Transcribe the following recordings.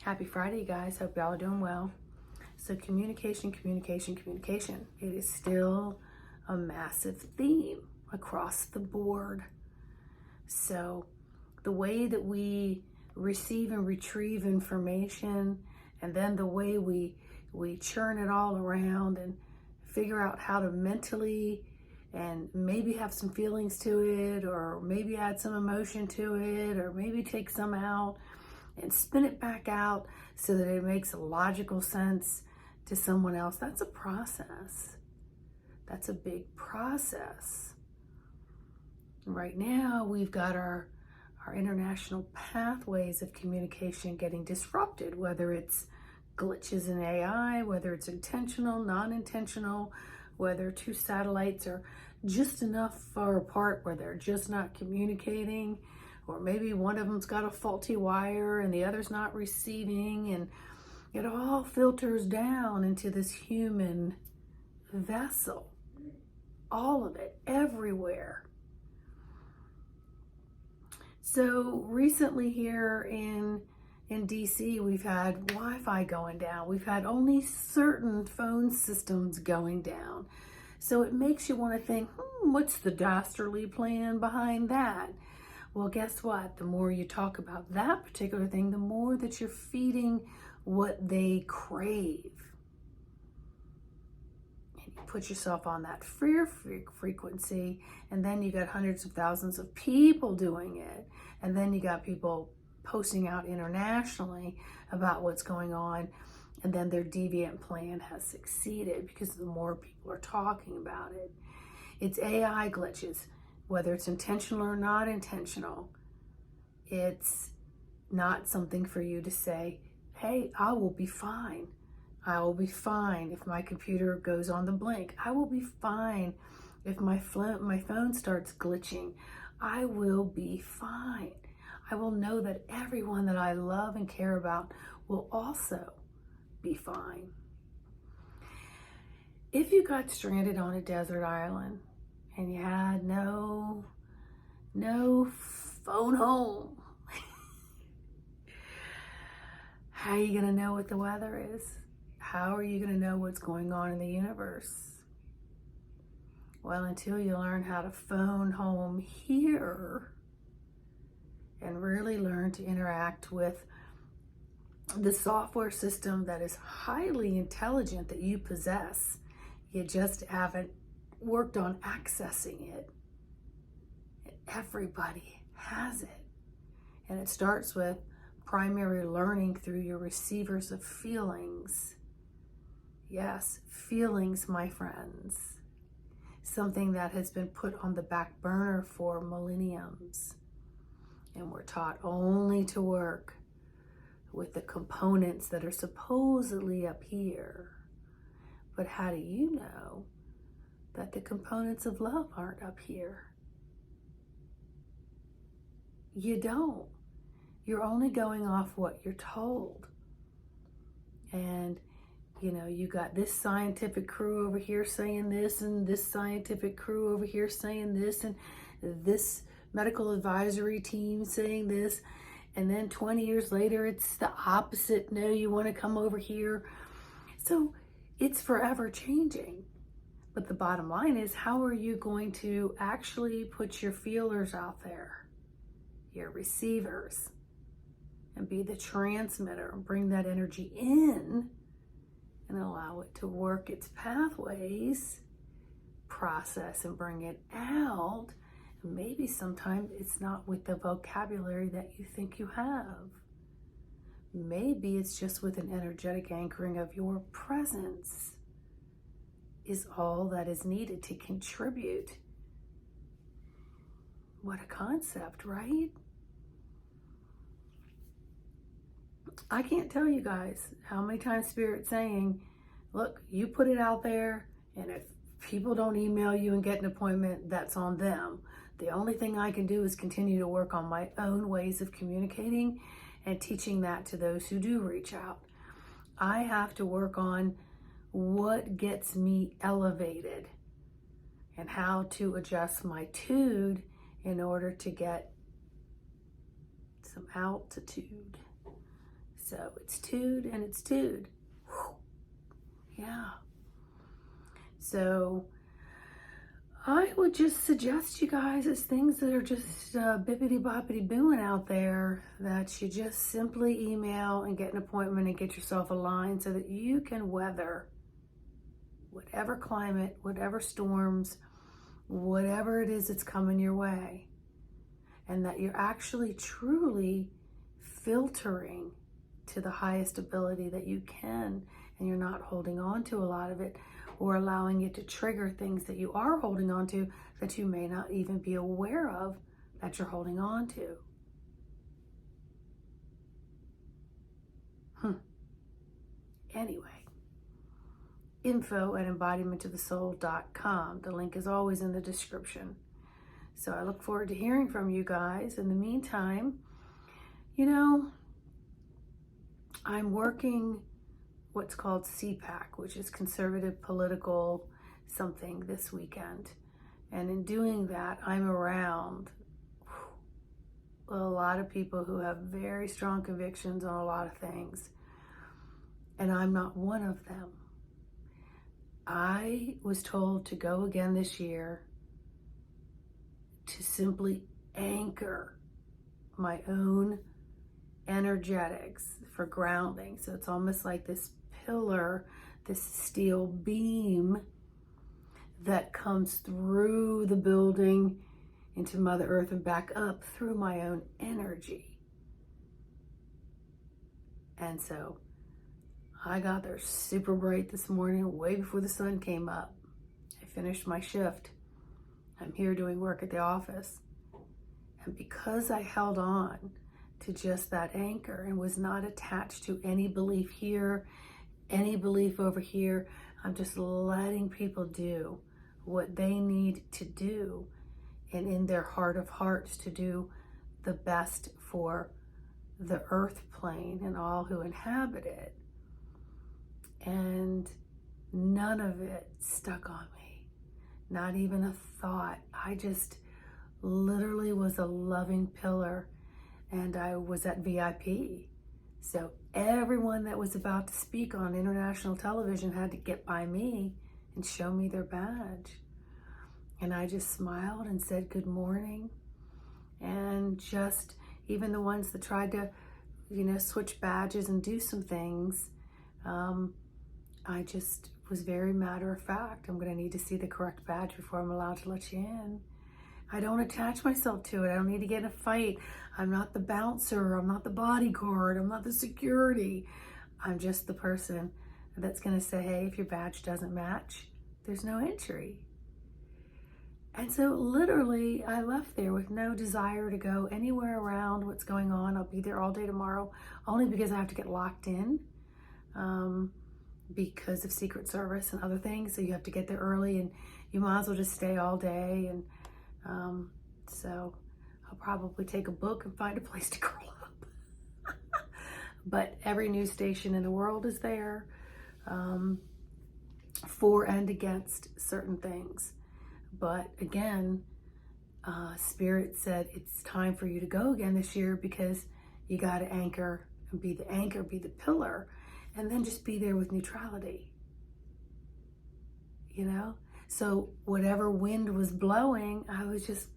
Happy Friday, guys. Hope y'all are doing well. So communication. It is still a massive theme across the board. So the way that we receive and retrieve information, and then the way we churn it all around and figure out how to mentally and maybe have some feelings to it, or maybe add some emotion to it, or maybe take some out and spin it back out so that it makes logical sense to someone else. That's a process. That's a big process. Right now, we've got our international pathways of communication getting disrupted, whether it's glitches in AI, whether it's intentional, non-intentional, whether two satellites are just enough far apart where they're just not communicating, or maybe one of them's got a faulty wire and the other's not receiving, and it all filters down into this human vessel. All of it, everywhere. So recently here in DC, we've had Wi-Fi going down. We've had only certain phone systems going down. So it makes you want to think, what's the dastardly plan behind that? Well, guess what? The more you talk about that particular thing, the more that you're feeding what they crave. And you put yourself on that fear frequency, and then you got hundreds of thousands of people doing it. And then you got people posting out internationally about what's going on. And then their deviant plan has succeeded because the more people are talking about it. It's AI glitches. Whether it's intentional or not intentional, it's not something for you to say, hey, I will be fine. I will be fine if my computer goes on the blink. I will be fine if my phone starts glitching. I will be fine. I will know that everyone that I love and care about will also be fine. If you got stranded on a desert island and you had no phone home, how are you going to know what the weather is? How are you going to know what's going on in the universe? Well, until you learn how to phone home here and really learn to interact with the software system that is highly intelligent that you possess, you just haven't worked on accessing it. Everybody has it. And it starts with primary learning through your receivers of feelings. Yes, feelings, my friends. Something that has been put on the back burner for millenniums. And we're taught only to work with the components that are supposedly up here. But how do you know that the components of love aren't up here? You don't. You're only going off what you're told. And, you got this scientific crew over here saying this, and this scientific crew over here saying this, and this medical advisory team saying this. And then 20 years later, it's the opposite. No, you want to come over here. So it's forever changing. But the bottom line is, how are you going to actually put your feelers out there, your receivers, and be the transmitter and bring that energy in and allow it to work its pathways, process and bring it out? And maybe sometimes it's not with the vocabulary that you think you have. Maybe it's just with an energetic anchoring of your presence is all that is needed to contribute. What a concept, right? I can't tell you guys how many times Spirit's saying, look, you put it out there, and if people don't email you and get an appointment, that's on them. The only thing I can do is continue to work on my own ways of communicating and teaching that to those who do reach out. I have to work on what gets me elevated and how to adjust my tude in order to get some altitude. So it's toed and it's toed. Yeah. So I would just suggest you guys, as things that are just bippity boppity booing out there, that you just simply email and get an appointment and get yourself aligned so that you can weather whatever climate, whatever storms, whatever it is that's coming your way. And that you're actually truly filtering to the highest ability that you can, and you're not holding on to a lot of it or allowing it to trigger things that you are holding on to that you may not even be aware of that you're holding on to. Anyway, info@embodimentofthesoul.com. The link is always in the description. So I look forward to hearing from you guys. In the meantime, I'm working what's called CPAC, which is Conservative Political something, this weekend. And in doing that, I'm around a lot of people who have very strong convictions on a lot of things. And I'm not one of them. I was told to go again this year to simply anchor my own energetics for grounding. So it's almost like this pillar, this steel beam that comes through the building into Mother Earth and back up through my own energy. And so I got there super bright this morning, way before the sun came up. I finished my shift. I'm here doing work at the office. And because I held on to just that anchor and was not attached to any belief here, any belief over here, I'm just letting people do what they need to do, and in their heart of hearts to do the best for the earth plane and all who inhabit it. And none of it stuck on me, not even a thought. I just literally was a loving pillar, and I was at VIP. So everyone that was about to speak on international television had to get by me and show me their badge. And I just smiled and said good morning. And just even the ones that tried to, switch badges and do some things, I just was very matter of fact. I'm going to need to see the correct badge before I'm allowed to let you in. I don't attach myself to it. I don't need to get in a fight. I'm not the bouncer. I'm not the bodyguard. I'm not the security. I'm just the person that's going to say, hey, if your badge doesn't match, there's no entry. And so literally I left there with no desire to go anywhere around what's going on. I'll be there all day tomorrow, only because I have to get locked in because of Secret Service and other things. So you have to get there early, and you might as well just stay all day. And so I'll probably take a book and find a place to curl up. But every news station in the world is there for and against certain things. But again, Spirit said it's time for you to go again this year, because you got to anchor and be the anchor, be the pillar, and then just be there with neutrality. So whatever wind was blowing, I was just,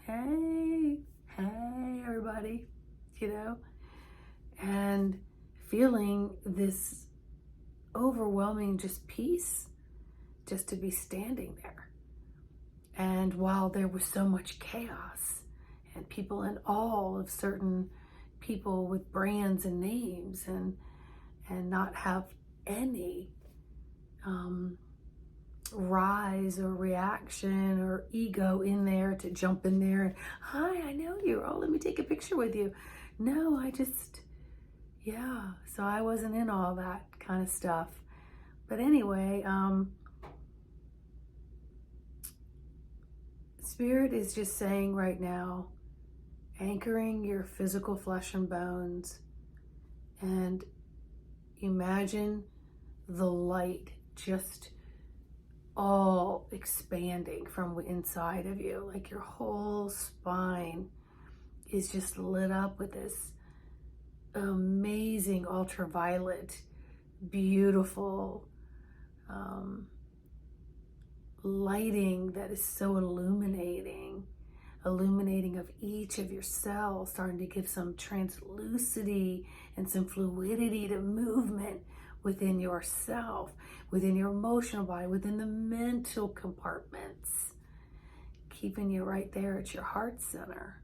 hey, everybody, and feeling this overwhelming just peace, just to be standing there. And while there was so much chaos and people in awe of certain people with brands and names, and not have any rise or reaction or ego in there to jump in there and, hi, I know you. Oh, let me take a picture with you. No, I just, so I wasn't in all that kind of stuff. But anyway, Spirit is just saying right now, anchoring your physical flesh and bones, and imagine the light just all expanding from inside of you, like your whole spine is just lit up with this amazing ultraviolet, beautiful lighting that is so illuminating of each of your cells, starting to give some translucidity and some fluidity to movement within yourself, within your emotional body, within the mental compartments, keeping you right there at your heart center.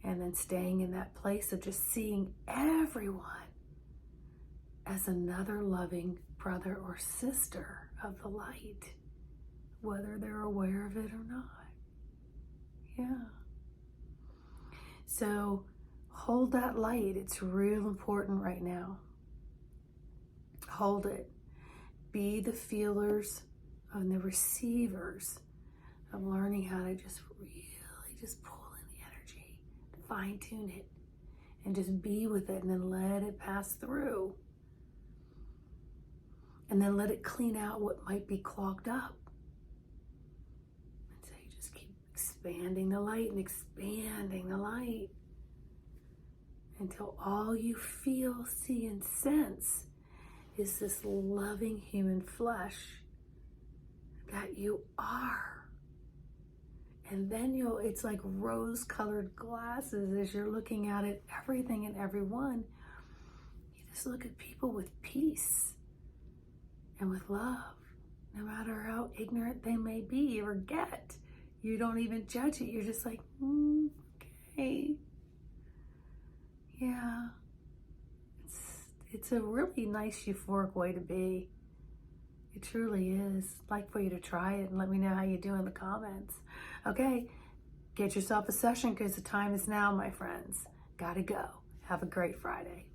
And then staying in that place of just seeing everyone as another loving brother or sister of the light, whether they're aware of it or not. Yeah. So hold that light. It's real important right now. Hold it. Be the feelers and the receivers of learning how to just really just pull in the energy, fine tune it, and just be with it, and then let it pass through. And then let it clean out what might be clogged up. And so you just keep expanding the light and expanding the light until all you feel, see, and sense is this loving human flesh that you are. And then it's like rose-colored glasses as you're looking at it, everything and everyone. You just look at people with peace and with love, no matter how ignorant they may be or get. You don't even judge it. You're just like, okay. Yeah. It's a really nice euphoric way to be. It truly is. I'd like for you to try it and let me know how you do in the comments. Okay, get yourself a session because the time is now, my friends. Gotta go. Have a great Friday.